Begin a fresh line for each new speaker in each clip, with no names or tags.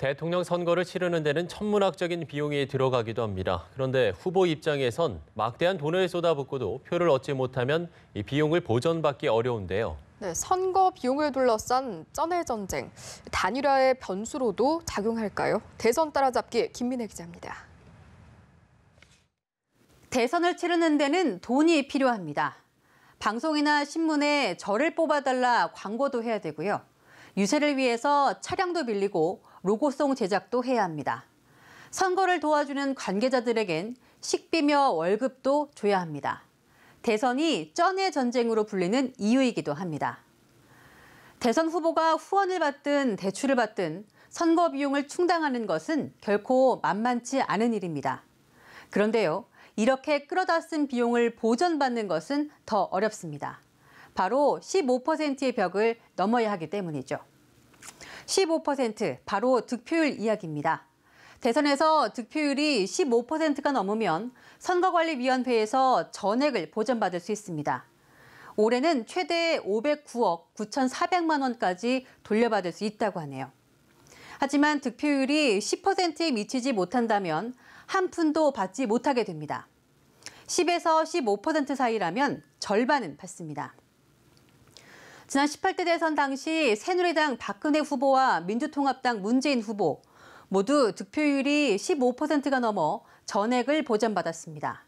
대통령 선거를 치르는 데는 천문학적인 비용이 들어가기도 합니다. 그런데 후보 입장에선 막대한 돈을 쏟아붓고도 표를 얻지 못하면 이 비용을 보전받기 어려운데요.
네, 선거 비용을 둘러싼 쩐의 전쟁, 단일화의 변수로도 작용할까요? 대선 따라잡기 김민혜 기자입니다.
대선을 치르는 데는 돈이 필요합니다. 방송이나 신문에 저를 뽑아달라 광고도 해야 되고요. 유세를 위해서 차량도 빌리고 로고송 제작도 해야 합니다. 선거를 도와주는 관계자들에겐 식비며 월급도 줘야 합니다. 대선이 쩐의 전쟁으로 불리는 이유이기도 합니다. 대선 후보가 후원을 받든 대출을 받든 선거 비용을 충당하는 것은 결코 만만치 않은 일입니다. 그런데요, 이렇게 끌어다 쓴 비용을 보전받는 것은 더 어렵습니다. 바로 15%의 벽을 넘어야 하기 때문이죠. 15% 바로 득표율 이야기입니다. 대선에서 득표율이 15%가 넘으면 선거관리위원회에서 전액을 보전받을 수 있습니다. 올해는 최대 509억 9,400만 원까지 돌려받을 수 있다고 하네요. 하지만 득표율이 10%에 미치지 못한다면 한 푼도 받지 못하게 됩니다. 10에서 15% 사이라면 절반은 받습니다. 지난 18대 대선 당시 새누리당 박근혜 후보와 민주통합당 문재인 후보 모두 득표율이 15%가 넘어 전액을 보전받았습니다.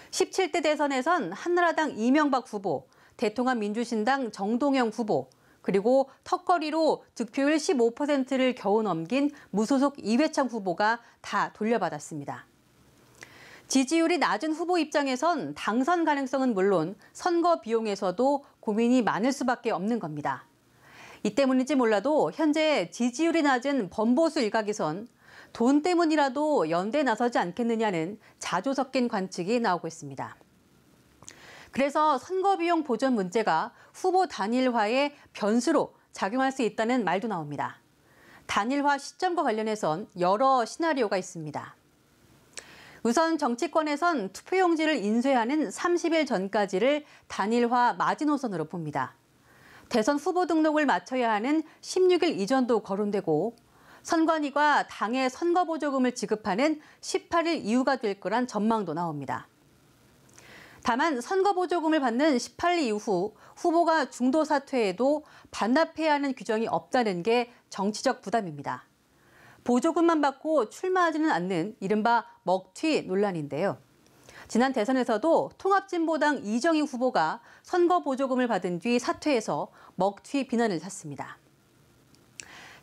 17대 대선에선 한나라당 이명박 후보, 대통합민주신당 정동영 후보, 그리고 턱걸이로 득표율 15%를 겨우 넘긴 무소속 이회창 후보가 다 돌려받았습니다. 지지율이 낮은 후보 입장에선 당선 가능성은 물론 선거 비용에서도 고민이 많을 수밖에 없는 겁니다. 이 때문인지 몰라도 현재 지지율이 낮은 범보수 일각에선 돈 때문이라도 연대에 나서지 않겠느냐는 자조 섞인 관측이 나오고 있습니다. 그래서 선거 비용 보전 문제가 후보 단일화의 변수로 작용할 수 있다는 말도 나옵니다. 단일화 시점과 관련해선 여러 시나리오가 있습니다. 우선 정치권에선 투표용지를 인쇄하는 30일 전까지를 단일화 마지노선으로 봅니다. 대선 후보 등록을 마쳐야 하는 16일 이전도 거론되고 선관위가 당에 선거보조금을 지급하는 18일 이후가 될 거란 전망도 나옵니다. 다만 선거보조금을 받는 18일 이후 후보가 중도 사퇴해도 반납해야 하는 규정이 없다는 게 정치적 부담입니다. 보조금만 받고 출마하지는 않는 이른바 먹튀 논란인데요. 지난 대선에서도 통합진보당 이정희 후보가 선거 보조금을 받은 뒤 사퇴해서 먹튀 비난을 샀습니다.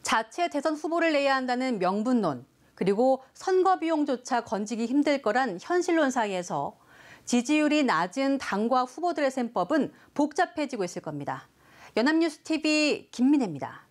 자체 대선 후보를 내야 한다는 명분론, 그리고 선거 비용조차 건지기 힘들 거란 현실론 사이에서 지지율이 낮은 당과 후보들의 셈법은 복잡해지고 있을 겁니다. 연합뉴스TV 김민혜입니다.